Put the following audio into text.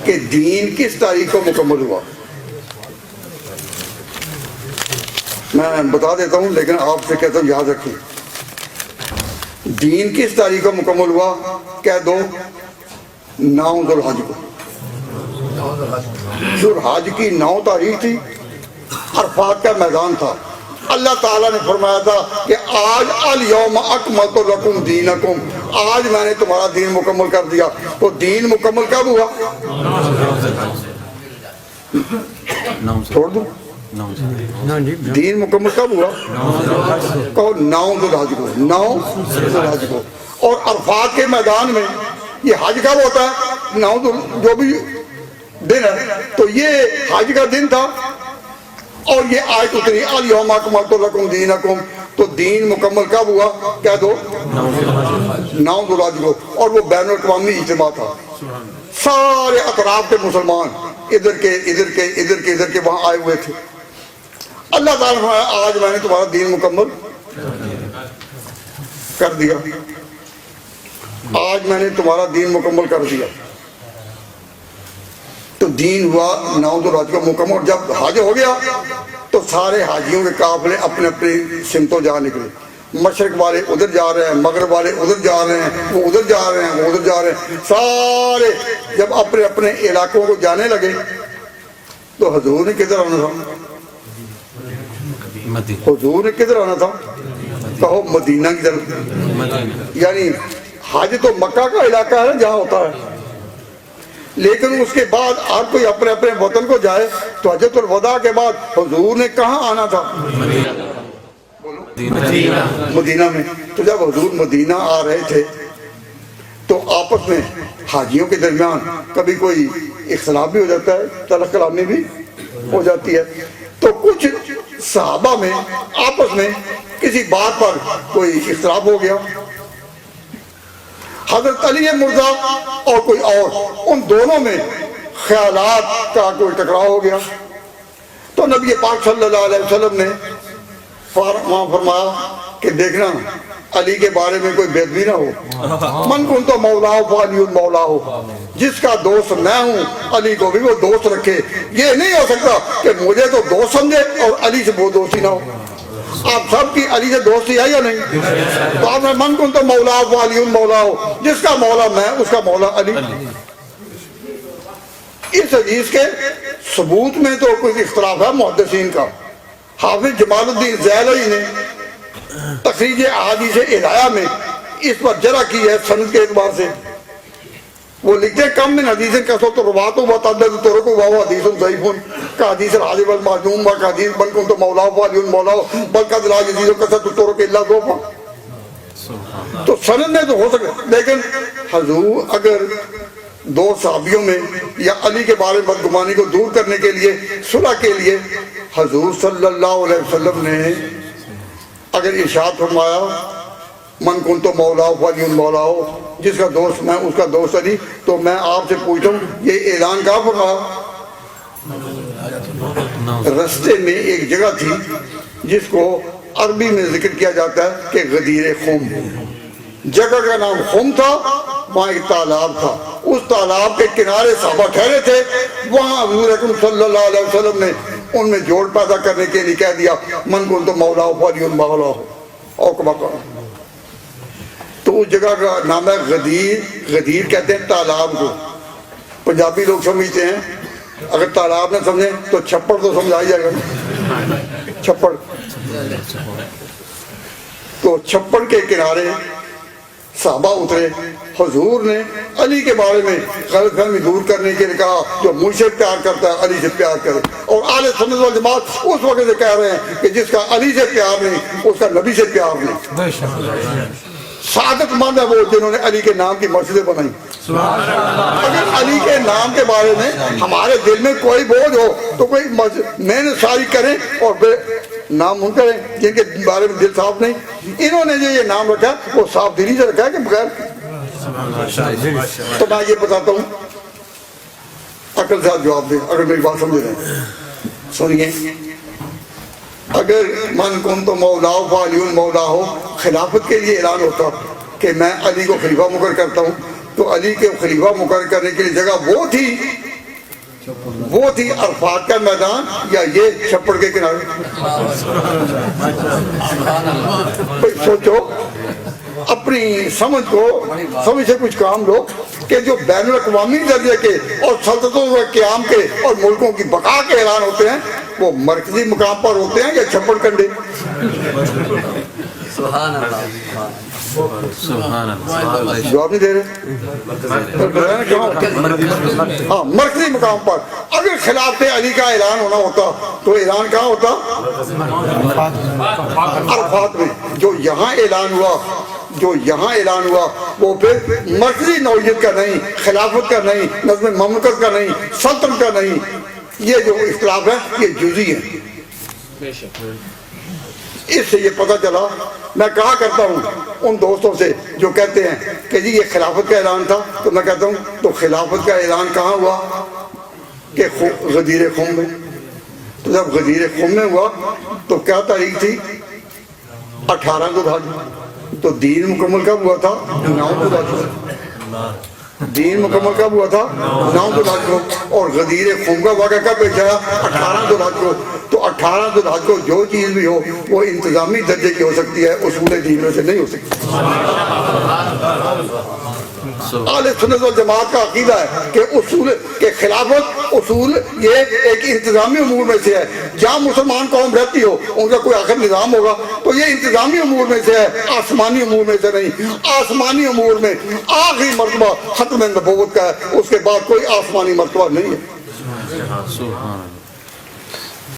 کہ دین کس تاریخ کو مکمل ہوا؟ میں بتا دیتا ہوں لیکن آپ سے کہتا ہوں یاد رکھیں. دین کس تاریخ کو مکمل ہوا؟ کہہ دو 9 ذوالحج کو. ذوالحج کی 9 تاریخ تھی، عرفات کا میدان تھا. اللہ تعالیٰ نے فرمایا تھا کہ آج الیوم اکملت لکم دینکم، آج میں نے تمہارا دین مکمل کر دیا. تو دین مکمل کب ہوا؟ چھوڑ دوں؟ دین مکمل کب ہوا؟ 9 ذوالحج کو. 9 ذوالحج کو. اور عرفات کے میدان میں یہ حج کب ہوتا ہے؟ 9 جو بھی دن ہے تو یہ حج کا دن تھا. اور یہ آیت اتری الیوم اکملت لکم دینکم. تو دین مکمل کب ہوا؟ کہہ دو 9 ذوالحج کو. اور وہ بین الاقوامی اجتماع تھا. سارے اطراف کے مسلمان ادھر کے وہاں آئے ہوئے تھے. اللہ تعالیٰ نے آج میں نے تمہارا دین مکمل کر دیا. آج میں نے تمہارا دین مکمل کر دیا. تو دین ہوا 9 ذوالحج کو مکمل. جب حج ہو گیا تو سارے حاجیوں کے قافلے اپنے اپنی سمتوں جا نکلے. مشرق والے ادھر جا رہے ہیں، مغرب والے ادھر جا رہے ہیں، وہ ادھر جا رہے ہیں، وہ ادھر جا رہے ہیں. سارے جب اپنے اپنے علاقوں کو جانے لگے تو حضور نے کدھر آنا تھا؟ حضور نے کدھر آنا تھا؟ کہو مدینہ کی طرف. یعنی حج تو مکہ کا علاقہ ہے جہاں ہوتا ہے، لیکن اس کے بعد آپ کوئی اپنے اپنے وطن کو جائے تو حجۃ الوداع کے بعد حضور نے کہاں آنا تھا؟ مدینہ میں. تو جب حضور مدینہ آ رہے تھے تو آپس میں حاجیوں کے درمیان کبھی کوئی اختلاف بھی ہو جاتا ہے، تلخ کلامی بھی ہو جاتی ہے. تو کچھ صحابہ میں آپس میں کسی بات پر کوئی اختلاف ہو گیا. حضرت علی مرزا اور کوئی اور، ان دونوں میں خیالات کا کوئی ٹکراؤ ہو گیا. تو نبی پاک صلی اللہ علیہ وسلم نے وہاں فرمایا کہ دیکھنا علی کے بارے میں کوئی بے ادبی نہ ہو. من کن تو مولا ہو علی المولا ہو، جس کا دوست میں ہوں علی کو بھی وہ دوست رکھے. یہ نہیں ہو سکتا کہ مجھے تو دوست سمجھے اور علی سے وہ دوستی نہ ہو. آپ سب کی علی سے دوستی ہے یا نہیں؟ تو آپ نے من کن تو مولا ہو علی المولا ہو، جس کا مولا میں اس کا مولا علی. اس حدیث کے ثبوت میں تو کوئی اختلاف ہے محدثین کا. حافظ جمال الدین زیلعی نے تخریج احادیث ہدایہ میں اس پر جرح کی ہے سند کے اعتبار سے. وہ لکھتے ہیں کم من حدیث کثرت رواۃ و تعدد طرق و حدیث ضعیف کا حدیث الحاجب المعدوم کا حدیث من کنت مولا علی المولا بل قد لا یزید کثرت الطرق الا ضعفا. تو سند میں تو ہو سکتا، لیکن حضور اگر 2 صحابیوں میں یا علی کے بارے میں بدگمانی کو دور کرنے کے لیے، صلح کے لیے، حضور صلی اللہ علیہ وسلم نے اگر ارشاد فرمایا من کن تو مولا علی المولا ہو، جس کا دوست میں اس کا دوست علی، تو میں آپ سے پوچھتا ہوں یہ اعلان کہاں فرمایا؟ رستے میں ایک جگہ تھی جس کو عربی میں ذکر کیا جاتا ہے کہ غدیر خم. جگہ کا نام خم تھا. وہاں ایک تالاب تھا، اس تالاب کے کنارے صحابہ ٹھہرے تھے. وہاں حضور اکرم صلی اللہ علیہ وسلم نے ان میں جوڑ پیدا کرنے کے لیے کہہ دیا من کن تو مولا علی المولا ہو اور کما. تو اس جگہ کا نام ہے غدیر. غدیر کہتے ہیں تالاب کو. پنجابی لوگ سمجھتے ہیں اگر تالاب نہ سمجھیں تو چھپڑ تو سمجھا ہی جائے گا. چھپڑ. تو چھپڑ کے کنارے صحابہ اترے. حضور نے علی کے بارے میں غلط فہمی دور کرنے کے لیے کہا جو مجھ سے پیار کرتا ہے علی سے پیار کرے. اور اہل سنت والجماعت اس وقت سے کہہ رہے ہیں کہ جس کا علی سے پیار نہیں اس کا نبی سے پیار نہیں. سعادت مند ہے وہ جنہوں نے علی کے نام کی مسجدیں بنائی. اگر علی کے نام کے بارے میں ہمارے دل میں کوئی بوجھ ہو تو کوئی محنت ساری کریں اور نام ان کریں جن کے بارے میں دل صاف نہیں. انہوں نے جو یہ نام رکھا وہ صاف دلی سے رکھا ہے کہ بغیر. تو میں یہ بتاتا ہوں، عقل سے جواب دیں اگر میری بات سمجھ رہے ہیں. سنیے، اگر من کن تو مولا علی المولا ہو، خلافت کے لیے اعلان ہوتا کہ میں علی کو خلیفہ مقرر کرتا ہوں، تو علی کے خلیفہ مقرر کرنے کے لیے جگہ وہ تھی عرفات کا میدان یا یہ چھپڑ کے کنارے؟ سوچو، اپنی سمجھ سے کچھ کام لو کہ جو بین الاقوامی درجے کے اور سلطنتوں کے قیام کے اور ملکوں کی بقا کے اعلان ہوتے ہیں وہ مرکزی مقام پر ہوتے ہیں یا چھپڑ کنڈے؟ سبحان اللہ، جواب نہیں دے رہے؟ ہاں، مرکزی مقام پر اگر خلافت علی کا اعلان ہونا ہوتا تو اعلان کہاں ہوتا؟ عرفات میں۔ جو یہاں اعلان ہوا وہ پھر مرکزی نوعیت کا نہیں، خلافت کا نہیں، نظم مملکت کا نہیں، سلطنت کا نہیں، یہ جو اختلاف ہے یہ جزئی ہے۔ اس سے یہ پتہ چلا، میں کہا کرتا ہوں ان دوستوں سے جو کہتے ہیں کہ جی یہ خلافت کا اعلان تھا، تو میں کہتا ہوں تو خلافت کا اعلان کہاں ہوا؟ کہ غدیر خم میں۔ تو جب غدیر خم میں ہوا تو کیا تاریخ تھی؟ 18 ذوالحج۔ تو دین مکمل کب ہوا تھا؟ 9 ذوالحج۔ دین مکمل کب ہوا تھا؟ 9 ذوالحج کو۔ اور غدیر خم کا واقعہ کب پیش آیا؟ 18 ذوالحج کو۔ تو 18 ذوالحج کو جو چیز بھی ہو وہ انتظامی درجے کی ہو سکتی ہے، اصول دین میں سے نہیں ہو سکتی۔ اہل سنت والجماعت کا عقیدہ ہے کہ خلافت اصول یہ ایک انتظامی امور میں سے ہے۔ جہاں مسلمان قوم رہتی ہو ان کا کوئی آخر نظام ہوگا تو یہ انتظامی امور میں سے ہے، آسمانی امور میں سے نہیں۔ آسمانی امور میں آخری مرتبہ ختم نبوت کا ہے، اس کے بعد کوئی آسمانی مرتبہ نہیں ہے۔